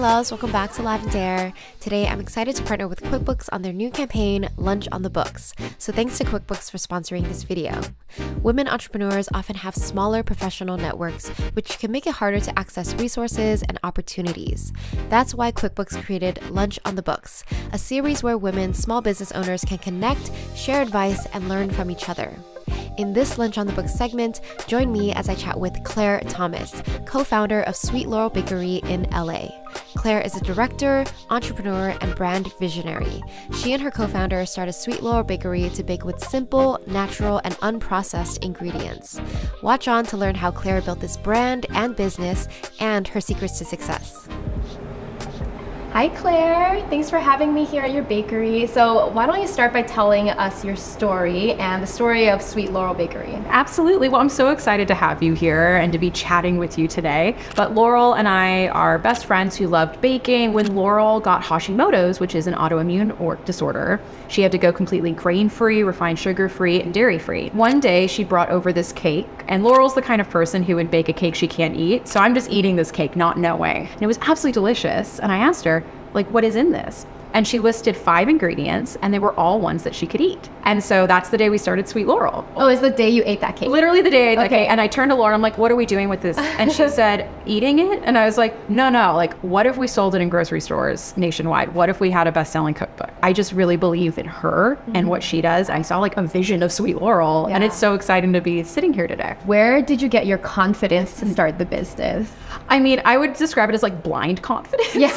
loves, welcome back to Lavendaire. Today I'm excited to partner with QuickBooks on their new campaign, Lunch on the Books. So thanks to QuickBooks for sponsoring this video. Women entrepreneurs often have smaller professional networks, which can make it harder to access resources and opportunities. That's why QuickBooks created Lunch on the Books, a series where women small business owners can connect, share advice, and learn from each other. In this Lunch on the Books segment, join me as I chat with Claire Thomas, co-founder of Sweet Laurel Bakery in LA. Claire is a director, entrepreneur, and brand visionary. She and her co-founder started Sweet Laurel Bakery to bake with simple, natural, and unprocessed ingredients. Watch on to learn how Claire built this brand and business and her secrets to success. Hi Claire, thanks for having me here at your bakery. So why don't you start by telling us your story and the story of Sweet Laurel Bakery? Absolutely. Well, I'm so excited to have you here and to be chatting with you today. But Laurel and I are best friends who loved baking. When Laurel got Hashimoto's, which is an autoimmune disorder, she had to go completely grain-free, refined sugar-free, and dairy-free. One day she brought over this cake, and Laurel's the kind of person who would bake a cake she can't eat. So I'm just eating this cake, not knowing. And it was absolutely delicious. And I asked her, what is in this? And she listed 5 ingredients, and they were all ones that she could eat. And so that's the day we started Sweet Laurel. Oh, it's the day you ate that cake? Literally the day I ate that cake. And I turned to Laurel, I'm like, what are we doing with this? And she said, eating it? And I was like, no, what if we sold it in grocery stores nationwide? What if we had a best-selling cookbook? I just really believe in her and what she does. I saw a vision of Sweet Laurel, and it's so exciting to be sitting here today. Where did you get your confidence to start the business? I mean, I would describe it as blind confidence. Yeah,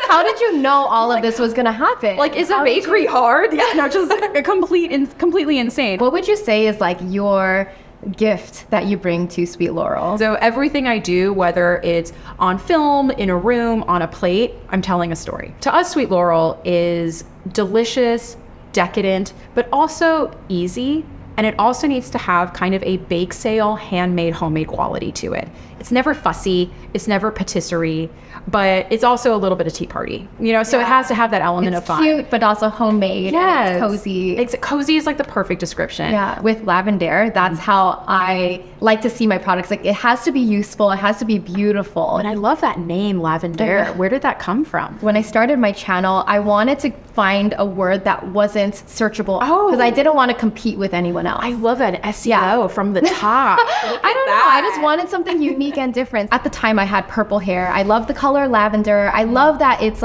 how did you know all of this was gonna happen? Is a bakery hard? Yeah, no, just completely insane. What would you say is your gift that you bring to Sweet Laurel? So everything I do, whether it's on film, in a room, on a plate, I'm telling a story. To us, Sweet Laurel is delicious, decadent, but also easy. And it also needs to have kind of a bake sale, handmade, homemade quality to it. It's never fussy, it's never patisserie, but it's also a little bit of tea party, so it has to have that element of fun. It's cute, but also homemade. Yes. It's cozy. Cozy is the perfect description. Yeah, with Lavendaire, that's how I like to see my products. It has to be useful, it has to be beautiful. And I love that name, Lavendaire. Where did that come from? When I started my channel, I wanted to find a word that wasn't searchable because I didn't want to compete with anyone else. I love that SEO from the top. I don't know. I just wanted something unique and different. At the time, I had purple hair. I love the color lavender. I love that it's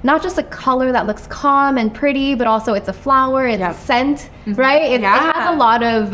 not just a color that looks calm and pretty, but also it's a flower, it's a scent, right? It has a lot of,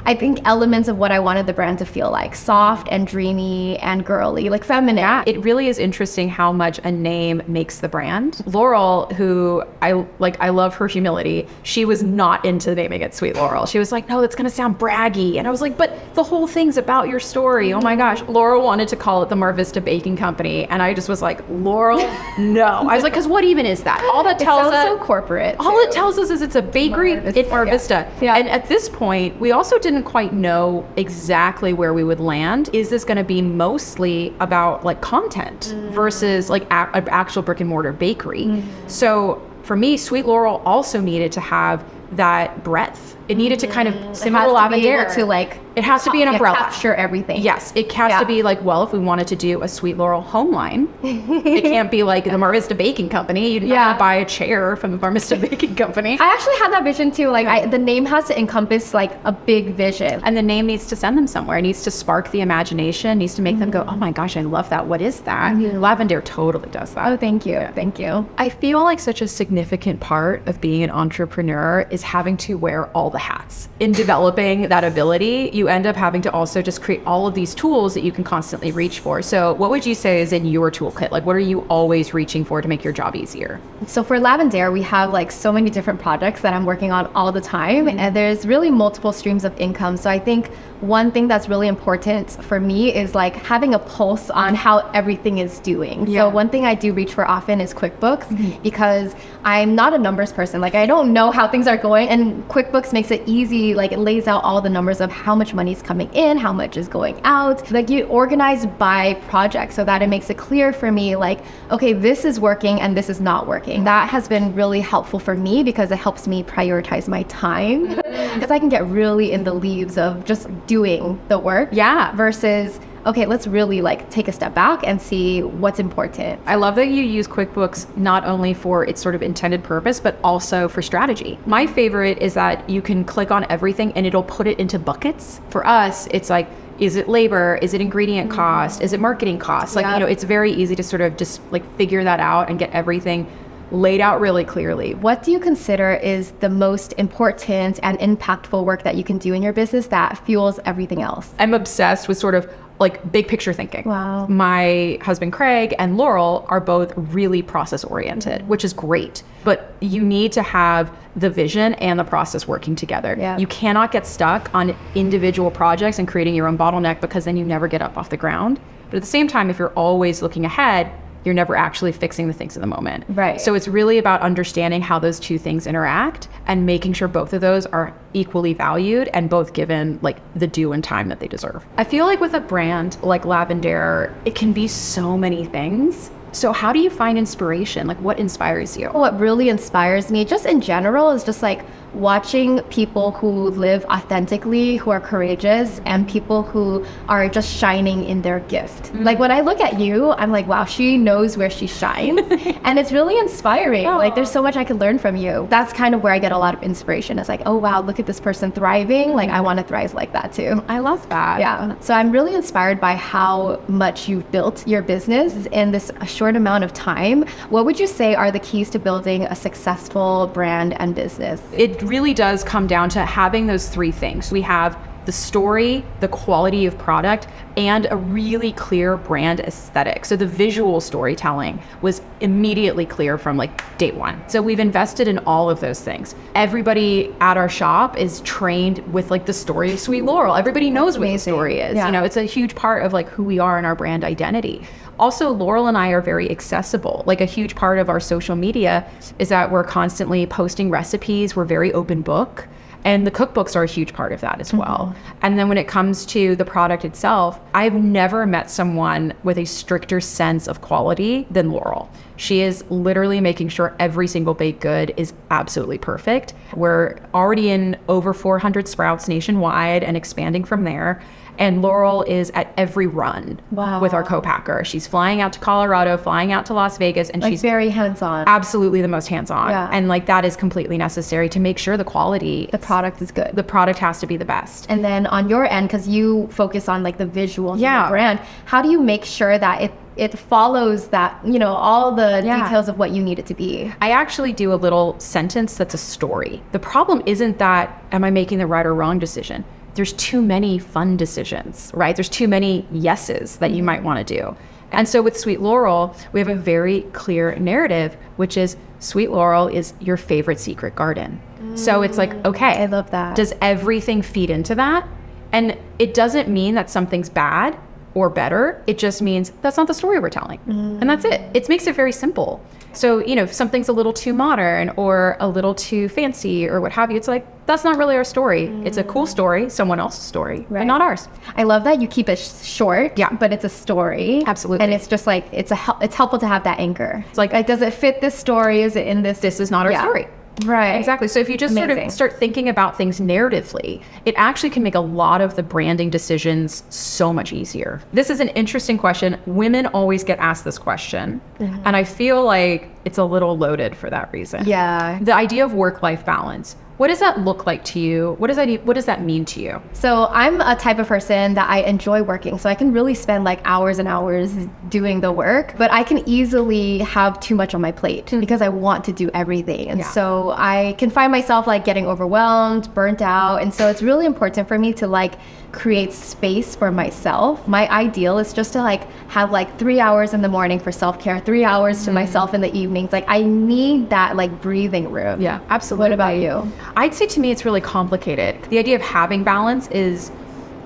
I think, elements of what I wanted the brand to feel like. Soft and dreamy and girly, feminine. Yeah, it really is interesting how much a name makes the brand. Laurel, who I love her humility, she was not into naming it Sweet Laurel. She was like, no, that's gonna sound braggy. And I was like, but the whole thing's about your story. Oh my gosh. Laurel wanted to call it the Mar Vista Baking Company. And I just was like, Laurel, no. I was like, because what even is that? All that tells us, so corporate. All it tells us is it's a bakery in Mar Vista. Yeah. And at this point, we also didn't quite know exactly where we would land. Is this going to be mostly about content versus an actual brick and mortar bakery? So for me, Sweet Laurel also needed to have that breadth. It needed to kind of similar to Lavendaire. It has to be an umbrella. Capture everything. Yes, it has to be if we wanted to do a Sweet Laurel home line, it can't be the Mar Vista Baking Company. You'd have to buy a chair from the Mar Vista Baking Company. I actually had that vision too. The name has to encompass a big vision. And the name needs to send them somewhere. It needs to spark the imagination, needs to make them go, oh my gosh, I love that. What is that? Lavendaire totally does that. Oh, thank you. Yeah. Thank you. I feel such a significant part of being an entrepreneur is having to wear all the hats. In developing that ability, you end up having to also just create all of these tools that you can constantly reach for. So what would you say is in your toolkit? What are you always reaching for to make your job easier? So for Lavendaire, we have so many different projects that I'm working on all the time. And there's really multiple streams of income. So I think one thing that's really important for me is having a pulse on how everything is doing. So one thing I do reach for often is QuickBooks because I'm not a numbers person. I don't know how things are going, and QuickBooks makes it easy. It lays out all the numbers of how much money is coming in, how much is going out. You organize by project so that it makes it clear for me okay, this is working and this is not working. That has been really helpful for me because it helps me prioritize my time because I can get really in the leaves of just doing the work versus okay, let's really like take a step back and see what's important. I love that you use QuickBooks not only for its sort of intended purpose, but also for strategy. My favorite is that you can click on everything and it'll put it into buckets. For us, it's like, is it labor? Is it ingredient cost? Is it marketing cost? Like, it's very easy to sort of just like figure that out and get everything laid out really clearly. What do you consider is the most important and impactful work that you can do in your business that fuels everything else? I'm obsessed with sort of like big picture thinking. Wow. My husband Craig and Laurel are both really process oriented, which is great. But you need to have the vision and the process working together. Yeah. You cannot get stuck on individual projects and creating your own bottleneck, because then you never get up off the ground. But at the same time, if you're always looking ahead, you're never actually fixing the things in the moment. Right. So it's really about understanding how those two things interact and making sure both of those are equally valued and both given like the due and time that they deserve. I feel like with a brand like Lavendaire, it can be so many things. So how do you find inspiration? Like, what inspires you? What really inspires me just in general is just like watching people who live authentically, who are courageous, and people who are just shining in their gift. Like when I look at you, I'm like, wow, she knows where she shines. And it's really inspiring. Like there's so much I can learn from you. That's kind of where I get a lot of inspiration. It's like, oh wow, look at this person thriving. Like I want to thrive like that too. I love that. Yeah. So I'm really inspired by how much you've built your business in this short amount of time. What would you say are the keys to building a successful brand and business? It really does come down to having those three things. We have the story, the quality of product, and a really clear brand aesthetic. So the visual storytelling was immediately clear from like day one. So we've invested in all of those things. Everybody at our shop is trained with like the story of Sweet Laurel. Everybody knows what the story is. Yeah. It's a huge part of like who we are and our brand identity. Also, Laurel and I are very accessible. Like a huge part of our social media is that we're constantly posting recipes. We're very open book. And the cookbooks are a huge part of that as well. And then when it comes to the product itself, I've never met someone with a stricter sense of quality than Laurel. She is literally making sure every single baked good is absolutely perfect. We're already in over 400 Sprouts nationwide and expanding from there. And Laurel is at every run with our co-packer. She's flying out to Colorado, flying out to Las Vegas, and like she's very hands-on. Absolutely the most hands-on. Yeah. And like that is completely necessary to make sure the quality, The product is good. the product has to be the best. And then on your end, because you focus on like the visuals of the brand, how do you make sure that it follows that, all the details of what you need it to be? I actually do a little sentence that's a story. The problem isn't that, am I making the right or wrong decision? There's too many fun decisions, right? There's too many yeses that you might want to do. And so with Sweet Laurel, we have a very clear narrative, which is Sweet Laurel is your favorite secret garden. So it's like, okay, I love that. Does everything feed into that? And it doesn't mean that something's bad or better. It just means that's not the story we're telling. And that's it. It makes it very simple. So, if something's a little too modern or a little too fancy or what have you, it's like, that's not really our story. It's a cool story, someone else's story, but not ours. I love that you keep it short, but it's a story. Absolutely. And it's just like, it's helpful to have that anchor. It's like, does it fit this story? Is it in this? This is not our story. Right. Exactly. So if you just sort of start thinking about things narratively, it actually can make a lot of the branding decisions so much easier. This is an interesting question. Women always get asked this question. And I feel like it's a little loaded for that reason. Yeah. The idea of work-life balance. What does that look like to you? What does that mean to you? So I'm a type of person that I enjoy working. So I can really spend like hours and hours doing the work, but I can easily have too much on my plate because I want to do everything. And so I can find myself like getting overwhelmed, burnt out. And so it's really important for me to like create space for myself. My ideal is just to like have like 3 hours in the morning for self-care, 3 hours to myself in the evenings. Like I need that like breathing room. Yeah, absolutely. What about you? I'd say to me it's really complicated. The idea of having balance is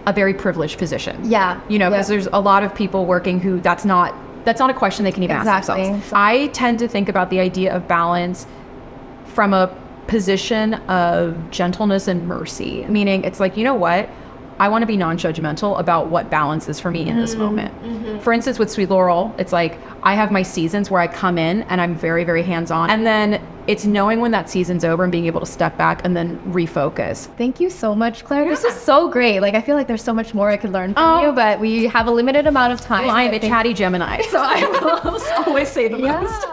a very privileged position. Yeah. Because there's a lot of people working who that's not a question they can even ask themselves. I tend to think about the idea of balance from a position of gentleness and mercy, meaning it's like, you know what? I want to be non-judgmental about what balance is for me in this moment. For instance, with Sweet Laurel, it's like I have my seasons where I come in and I'm very, very hands-on. And then it's knowing when that season's over and being able to step back and then refocus. Thank you so much, Claire. This is so great. Like, I feel like there's so much more I could learn from you, but we have a limited amount of time. Well, I am a chatty Gemini, so I will always say the most.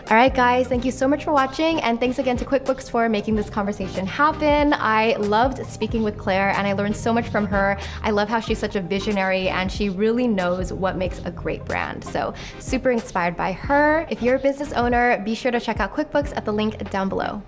All right, guys, thank you so much for watching, and thanks again to QuickBooks for making this conversation happen. I loved speaking with Claire, and I learned so much from her. I love how she's such a visionary, and she really knows what makes a great brand. So super inspired by her. If you're a business owner, be sure to check out QuickBooks at the link down below.